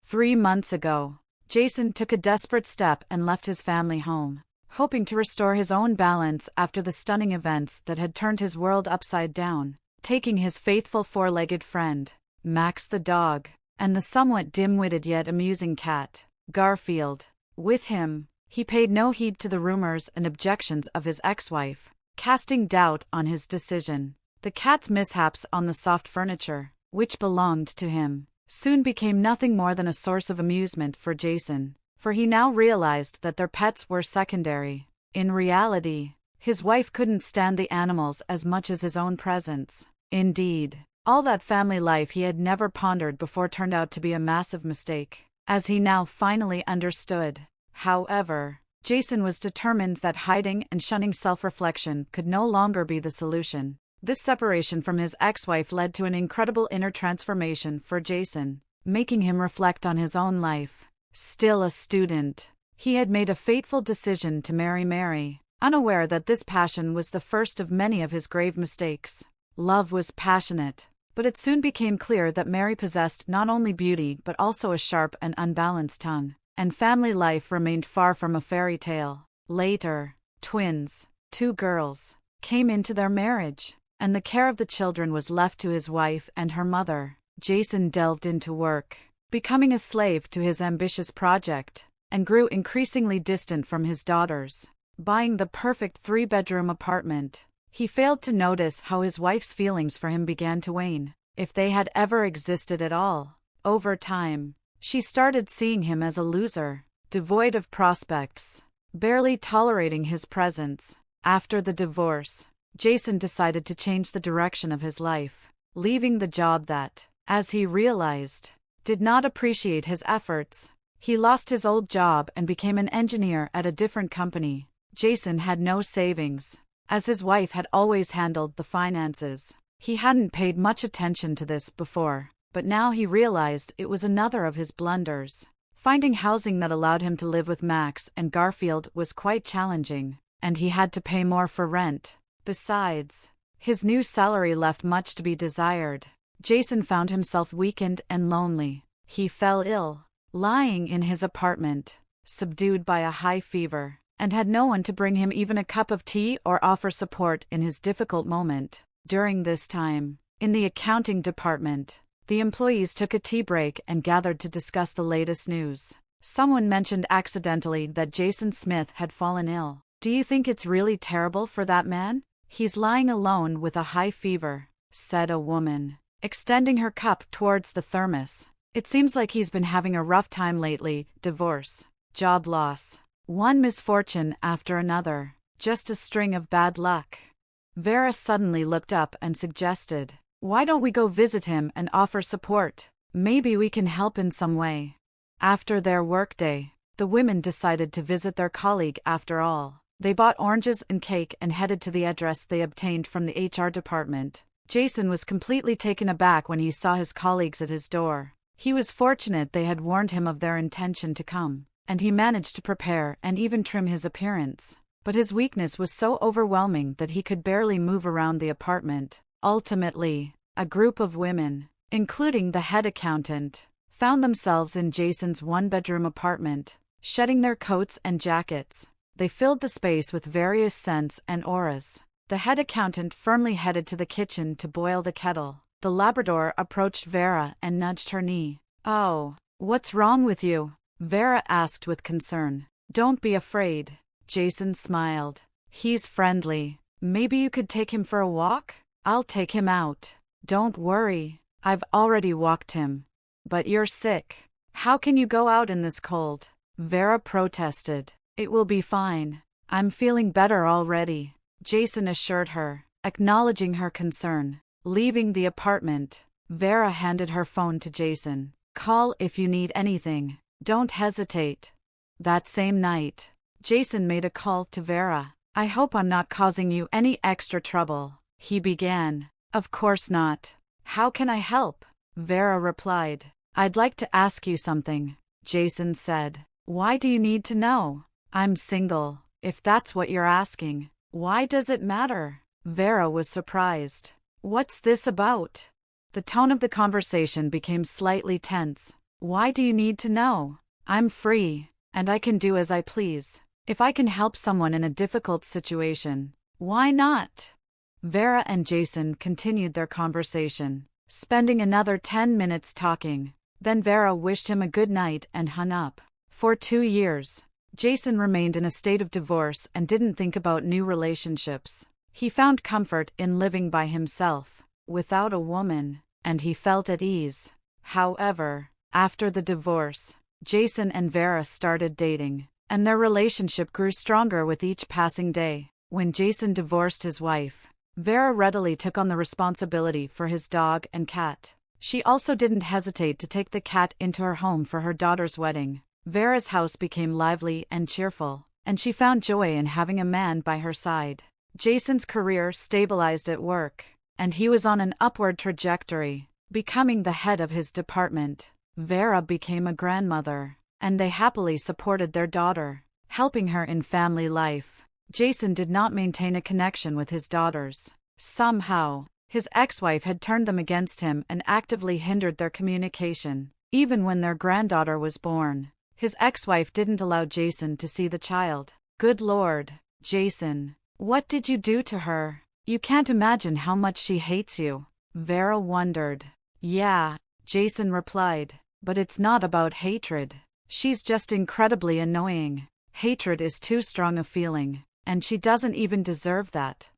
3 months ago, Jason took a desperate step and left his family home, hoping to restore his own balance after the stunning events that had turned his world upside down, taking his faithful four-legged friend, Max the dog, and the somewhat dim-witted yet amusing cat, Garfield, with him. He paid no heed to the rumors and objections of his ex-wife, casting doubt on his decision. The cat's mishaps on the soft furniture, which belonged to him, soon became nothing more than a source of amusement for Jason, for he now realized that their pets were secondary. In reality, his wife couldn't stand the animals as much as his own presence. Indeed, all that family life he had never pondered before turned out to be a massive mistake, as he now finally understood. However, Jason was determined that hiding and shunning self-reflection could no longer be the solution. This separation from his ex-wife led to an incredible inner transformation for Jason, making him reflect on his own life. Still a student, he had made a fateful decision to marry Mary, unaware that this passion was the first of many of his grave mistakes. Love was passionate, but it soon became clear that Mary possessed not only beauty but also a sharp and unbalanced tongue, and family life remained far from a fairy tale. Later, twins, 2 girls, came into their marriage, and the care of the children was left to his wife and her mother. Jason delved into work, becoming a slave to his ambitious project, and grew increasingly distant from his daughters. Buying the perfect 3-bedroom apartment, he failed to notice how his wife's feelings for him began to wane, if they had ever existed at all. Over time, she started seeing him as a loser, devoid of prospects, barely tolerating his presence. After the divorce, Jason decided to change the direction of his life, leaving the job that, as he realized, did not appreciate his efforts. He lost his old job and became an engineer at a different company. Jason had no savings, as his wife had always handled the finances. He hadn't paid much attention to this before, but now he realized it was another of his blunders. Finding housing that allowed him to live with Max and Garfield was quite challenging, and he had to pay more for rent. Besides, his new salary left much to be desired. Jason found himself weakened and lonely. He fell ill, lying in his apartment, subdued by a high fever, and had no one to bring him even a cup of tea or offer support in his difficult moment. During this time, in the accounting department, the employees took a tea break and gathered to discuss the latest news. Someone mentioned accidentally that Jason Smith had fallen ill. "Do you think it's really terrible for that man? He's lying alone with a high fever," said a woman, extending her cup towards the thermos. "It seems like he's been having a rough time lately, divorce, job loss, one misfortune after another, just a string of bad luck." Vera suddenly looked up and suggested, "Why don't we go visit him and offer support? Maybe we can help in some way." After their workday, the women decided to visit their colleague after all. They bought oranges and cake and headed to the address they obtained from the HR department. Jason was completely taken aback when he saw his colleagues at his door. He was fortunate they had warned him of their intention to come, and he managed to prepare and even trim his appearance. But his weakness was so overwhelming that he could barely move around the apartment. Ultimately, a group of women, including the head accountant, found themselves in Jason's 1-bedroom apartment. Shedding their coats and jackets, they filled the space with various scents and auras. The head accountant firmly headed to the kitchen to boil the kettle. The Labrador approached Vera and nudged her knee. "Oh, what's wrong with you?" Vera asked with concern. "Don't be afraid." Jason smiled. "He's friendly. Maybe you could take him for a walk? I'll take him out." "Don't worry. I've already walked him." "But you're sick. How can you go out in this cold?" Vera protested. "It will be fine. I'm feeling better already," Jason assured her, acknowledging her concern. Leaving the apartment, Vera handed her phone to Jason. "Call if you need anything. Don't hesitate." That same night, Jason made a call to Vera. "I hope I'm not causing you any extra trouble," he began. "Of course not. How can I help?" Vera replied. "I'd like to ask you something," Jason said. "Why do you need to know?" "I'm single, if that's what you're asking." "Why does it matter?" Vera was surprised. "What's this about?" The tone of the conversation became slightly tense. Why do you need to know? I'm free, and I can do as I please. If I can help someone in a difficult situation, why not? Vera and Jason continued their conversation, spending another 10 minutes talking. Then Vera wished him a good night and hung up. For 2 years, Jason remained in a state of divorce and didn't think about new relationships. He found comfort in living by himself, without a woman, and he felt at ease. However, after the divorce, Jason and Vera started dating, and their relationship grew stronger with each passing day. When Jason divorced his wife, Vera readily took on the responsibility for his dog and cat. She also didn't hesitate to take the cat into her home for her daughter's wedding. Vera's house became lively and cheerful, and she found joy in having a man by her side. Jason's career stabilized at work, and he was on an upward trajectory, becoming the head of his department. Vera became a grandmother, and they happily supported their daughter, helping her in family life. Jason did not maintain a connection with his daughters. Somehow, his ex-wife had turned them against him and actively hindered their communication. Even when their granddaughter was born, his ex-wife didn't allow Jason to see the child. Good Lord, Jason, what did you do to her? You can't imagine how much she hates you. Vera wondered. Yeah, Jason replied, but it's not about hatred. She's just incredibly annoying. Hatred is too strong a feeling, and she doesn't even deserve that.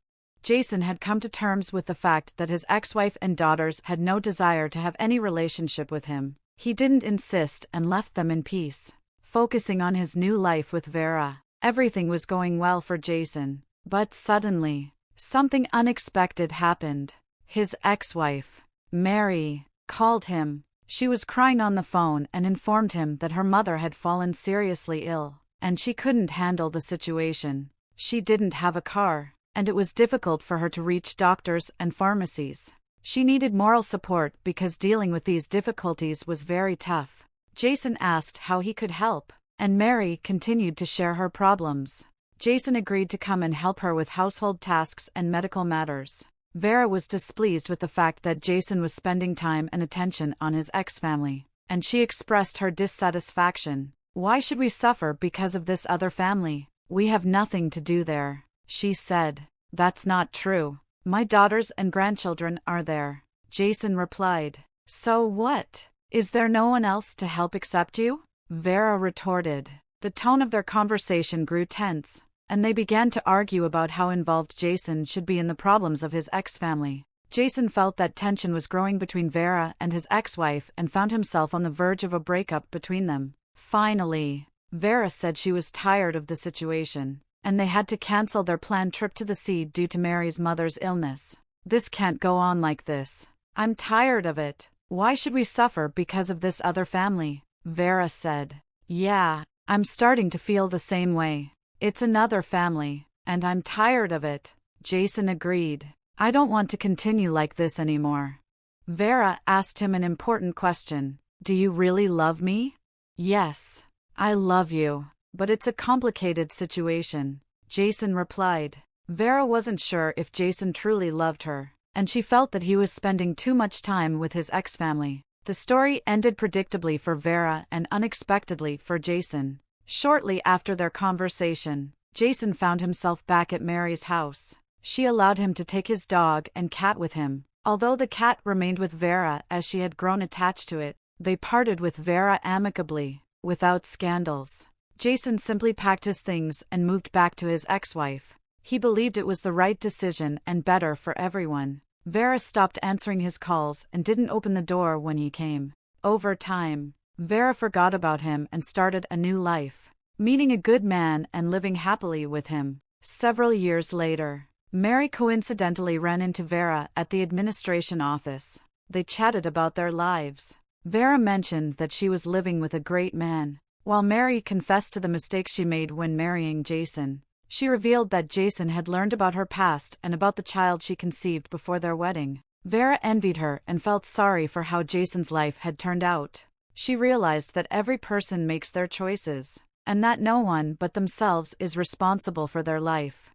Jason had come to terms with the fact that his ex-wife and daughters had no desire to have any relationship with him. He didn't insist and left them in peace, focusing on his new life with Vera. Everything was going well for Jason, but suddenly, something unexpected happened. His ex-wife, Mary, called him. She was crying on the phone and informed him that her mother had fallen seriously ill, and she couldn't handle the situation. She didn't have a car, and it was difficult for her to reach doctors and pharmacies. She needed moral support because dealing with these difficulties was very tough. Jason asked how he could help, and Mary continued to share her problems. Jason agreed to come and help her with household tasks and medical matters. Vera was displeased with the fact that Jason was spending time and attention on his ex-family, and she expressed her dissatisfaction. Why should we suffer because of this other family? We have nothing to do there, she said. That's not true. My daughters and grandchildren are there, Jason replied. So what? Is there no one else to help except you? Vera retorted. The tone of their conversation grew tense, and they began to argue about how involved Jason should be in the problems of his ex-family. Jason felt that tension was growing between Vera and his ex-wife and found himself on the verge of a breakup between them. Finally, Vera said she was tired of the situation, and they had to cancel their planned trip to the sea due to Mary's mother's illness. This can't go on like this. I'm tired of it. Why should we suffer because of this other family? Vera said. Yeah, I'm starting to feel the same way. It's another family, and I'm tired of it, Jason agreed. I don't want to continue like this anymore. Vera asked him an important question. Do you really love me? Yes, I love you, but it's a complicated situation, Jason replied. Vera wasn't sure if Jason truly loved her, and she felt that he was spending too much time with his ex-family. The story ended predictably for Vera and unexpectedly for Jason. Shortly after their conversation, Jason found himself back at Mary's house. She allowed him to take his dog and cat with him. Although the cat remained with Vera as she had grown attached to it, they parted with Vera amicably, without scandals. Jason simply packed his things and moved back to his ex-wife. He believed it was the right decision and better for everyone. Vera stopped answering his calls and didn't open the door when he came. Over time, Vera forgot about him and started a new life, meeting a good man and living happily with him. Several years later, Mary coincidentally ran into Vera at the administration office. They chatted about their lives. Vera mentioned that she was living with a great man, while Mary confessed to the mistake she made when marrying Jason. She revealed that Jason had learned about her past and about the child she conceived before their wedding. Vera envied her and felt sorry for how Jason's life had turned out. She realized that every person makes their choices, and that no one but themselves is responsible for their life.